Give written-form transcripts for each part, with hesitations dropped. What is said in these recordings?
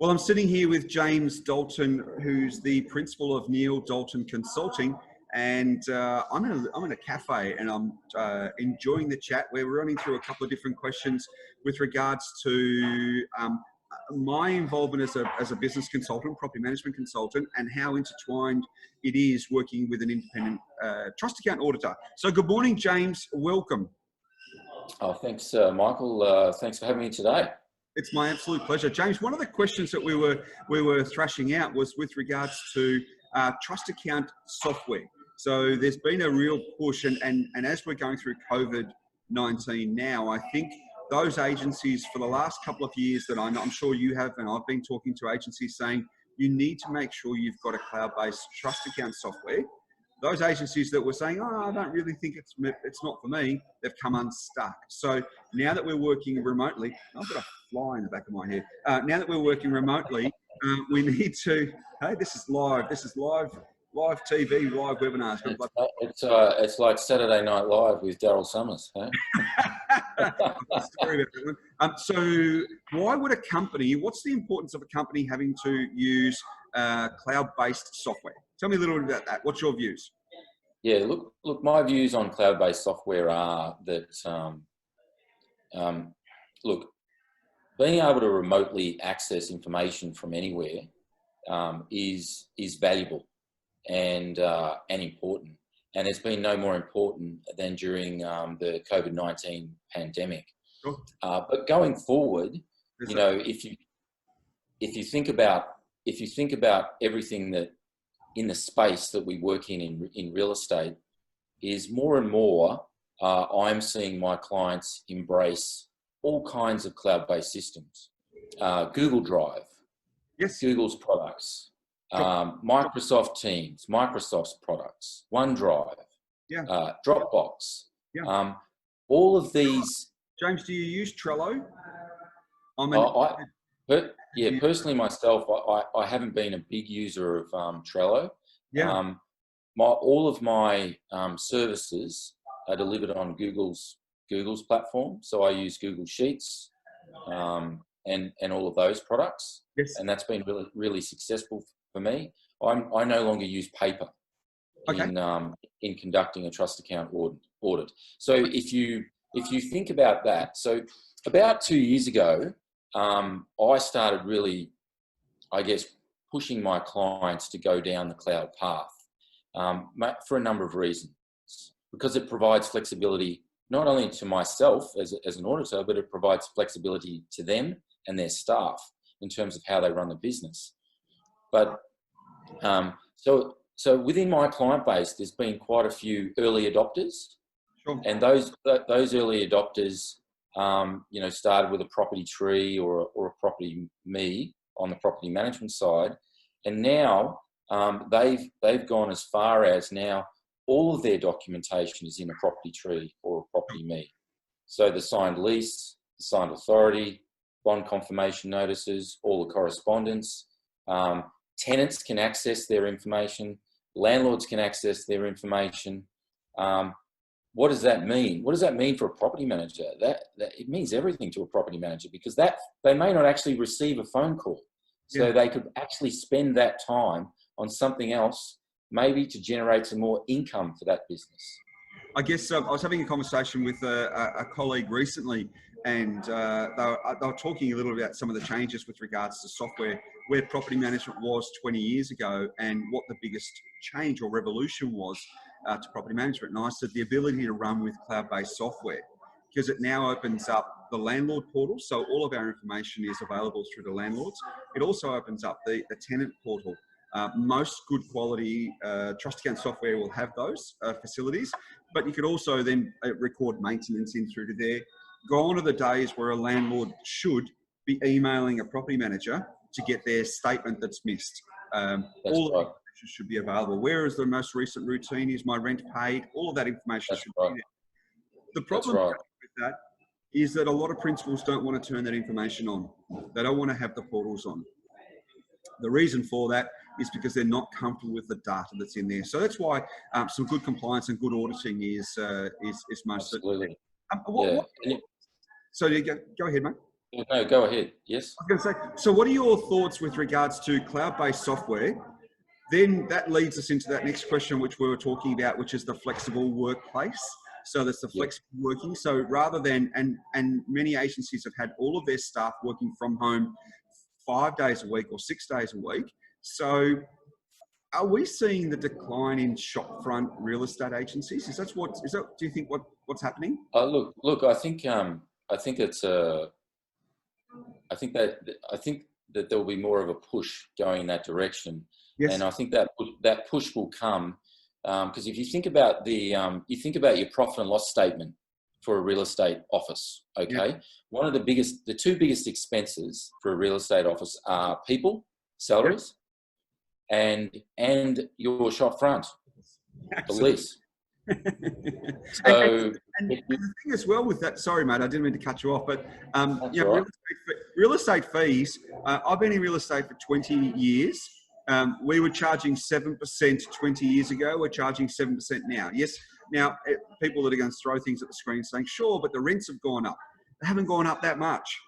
Well, I'm sitting here with James Dalton, who's the principal of Neil Dalton Consulting, and I'm in a cafe, and I'm enjoying the chat. We're running through a couple of different questions with regards to my involvement as a business consultant, property management consultant, and how intertwined it is working with an independent trust account auditor. So, good morning, James. Welcome. Oh, thanks, Michael. Thanks for having me today. It's my absolute pleasure. James, one of the questions that we were thrashing out was with regards to trust account software. So there's been a real push, and as we're going through COVID-19 now, I think those agencies for the last couple of years that I'm sure you have, and I've been talking to agencies saying, you need to make sure you've got a cloud-based trust account software. Those agencies that were saying, oh, I don't really think it's not for me, they've come unstuck. So now that we're working remotely, I've got a fly in the back of my head. Now that we're working remotely, we need to, hey, this is live TV, live webinars. It's like Saturday Night Live with Daryl Summers. Huh? Sorry about that one. So why would a company, what's the importance of a company having to use cloud-based software? Tell me a little bit about that. What's your views? Yeah, look. My views on cloud-based software are that, look, being able to remotely access information from anywhere is valuable and important, and it's been no more important than during the COVID-19 pandemic. Sure. But going forward, you know, if you think about everything that in the space that we work in real estate, is more and more I'm seeing my clients embrace all kinds of cloud-based systems. Google Drive, yes, Google's products, sure. Microsoft Teams, Microsoft's products, OneDrive, yeah, Dropbox, yeah. all of these. James, do you use Trello? Personally myself, I haven't been a big user of Trello. Yeah. All of my services are delivered on Google's platform. So I use Google Sheets and all of those products. Yes. And that's been really successful for me. I no longer use paper in conducting a trust account audit. So if you think about that, so about 2 years ago, I started really, I guess, pushing my clients to go down the cloud path for a number of reasons. Because it provides flexibility not only to myself as an auditor, but it provides flexibility to them and their staff in terms of how they run the business. But so within my client base, there's been quite a few early adopters, sure. And those early adopters, you know, started with a property tree or a property me on the property management side, and now they've gone as far as now all of their documentation is in a property tree or a property me. So the signed lease, the signed authority, bond confirmation notices, all the correspondence. Tenants can access their information. Landlords can access their information. What does that mean? What does that mean for a property manager? That it means everything to a property manager, because they may not actually receive a phone call. So they could actually spend that time on something else, maybe to generate some more income for that business. I guess I was having a conversation with a colleague recently, and they were talking a little about some of the changes with regards to software, where property management was 20 years ago, and what the biggest change or revolution was to property management. And I said the ability to run with cloud-based software, because it now opens up the landlord portal. So all of our information is available through the landlords. It also opens up the tenant portal. Most good quality trust account software will have those facilities, but you could also then record maintenance in through to there. Gone are the days where a landlord should be emailing a property manager to get their statement that's missed. All of the information should be available. Whereas the most recent routine is my rent paid. All of that information should be there. The problem with that is that a lot of principals don't want to turn that information on. They don't want to have the portals on. The reason for that is because they're not comfortable with the data that's in there. So that's why some good compliance and good auditing is most absolutely. So go ahead, mate. No, go ahead. Yes. I was going to say, so what are your thoughts with regards to cloud-based software? Then that leads us into that next question, which we were talking about, which is the flexible workplace. So that's the Yeah. flexible working. So rather than, and many agencies have had all of their staff working from home 5 days a week or 6 days a week. So are we seeing the decline in shopfront real estate agencies? Do you think what's happening? Look. I think it's I think that there will be more of a push going in that direction, Yes. and I think that push will come because if you think about your profit and loss statement for a real estate office, okay, the two biggest expenses for a real estate office are people, salaries, and your shop front, the lease. So, and the thing as well with that, sorry mate, I didn't mean to cut you off, but that's right. real estate fees, I've been in real estate for 20 years. We were charging 7% 20 years ago, we're charging 7% now. Yes, now people that are going to throw things at the screen saying, sure, but the rents have gone up. They haven't gone up that much.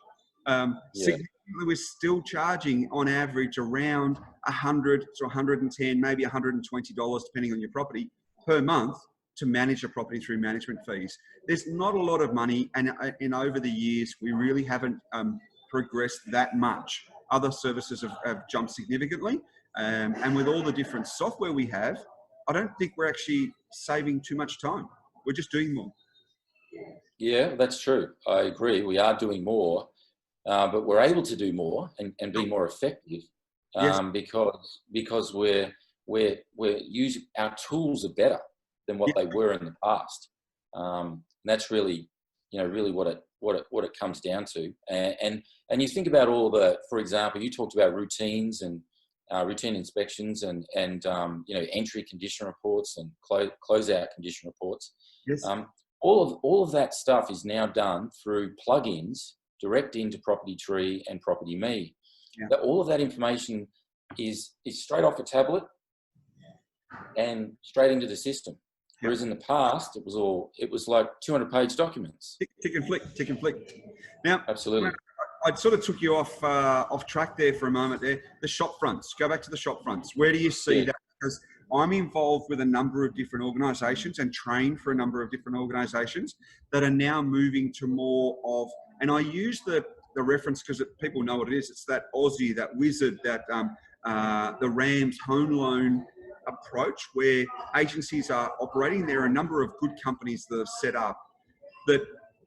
Significantly, we're still charging on average around $100 to $110, maybe $120, depending on your property, per month to manage a property through management fees. There's not a lot of money, and over the years, we really haven't progressed that much. Other services have jumped significantly, and with all the different software we have, I don't think we're actually saving too much time. We're just doing more. Yeah, that's true. I agree. We are doing more, but we're able to do more and be more effective because we're using our tools are better than what they were in the past. And that's really, really what it comes down to. And you think about all for example, you talked about routines and routine inspections and entry condition reports and closeout condition reports. Yes. All of that stuff is now done through plugins direct into Property Tree and Property Me. Yeah. All of that information is straight off a tablet and straight into the system. Yeah. Whereas in the past, it was like 200-page documents. Tick and flick. Now, absolutely. I sort of took you off track there for a moment there. The shop fronts. Go back to the shop fronts. Where do you see that? Because I'm involved with a number of different organisations and trained for a number of different organisations that are now moving to more of, and I use the reference because people know what it is. It's that Aussie, that wizard, that the Rams home loan approach where agencies are operating. There are a number of good companies that have set up that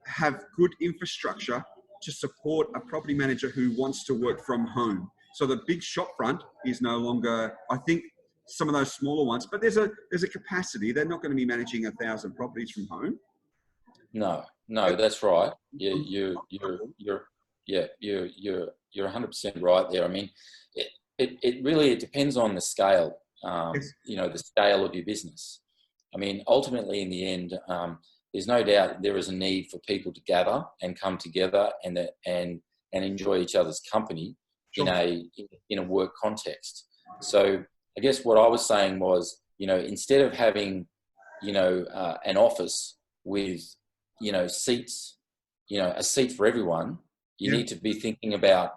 have good infrastructure to support a property manager who wants to work from home. So the big shop front is no longer, I think, some of those smaller ones, but there's a capacity. They're not going to be managing 1,000 properties from home. No, that's right. You're 100% right there. I mean, it really depends on the scale. The scale of your business. I mean, ultimately, in the end, there's no doubt there is a need for people to gather and come together and enjoy each other's company. Sure. in a work context. So I guess what I was saying was, instead of having, an office with, seats, a seat for everyone, you need to be thinking about,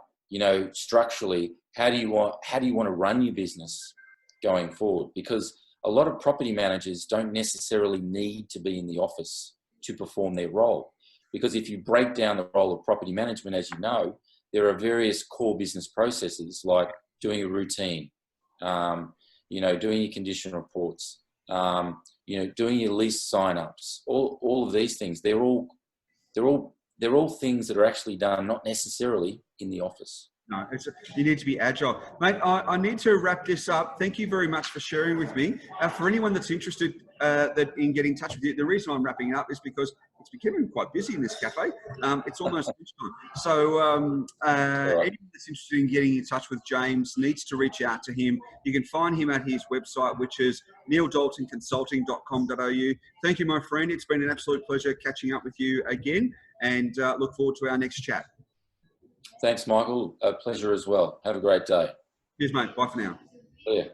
structurally, how do you want to run your business going forward? Because a lot of property managers don't necessarily need to be in the office to perform their role. Because if you break down the role of property management, as you know, there are various core business processes like doing a routine, doing your condition reports, doing your lease sign-ups, all of these things. They're all things that are actually done not necessarily in the office. No, you need to be agile. Mate, I need to wrap this up. Thank you very much for sharing with me. For anyone that's interested in getting in touch with you, the reason I'm wrapping it up is because it's becoming quite busy in this cafe. It's almost lunchtime. So anyone that's interested in getting in touch with James needs to reach out to him. You can find him at his website, which is neildaltonconsulting.com.au. Thank you, my friend. It's been an absolute pleasure catching up with you again, and look forward to our next chat. Thanks, Michael. A pleasure as well. Have a great day. Cheers, mate. Bye for now. See ya.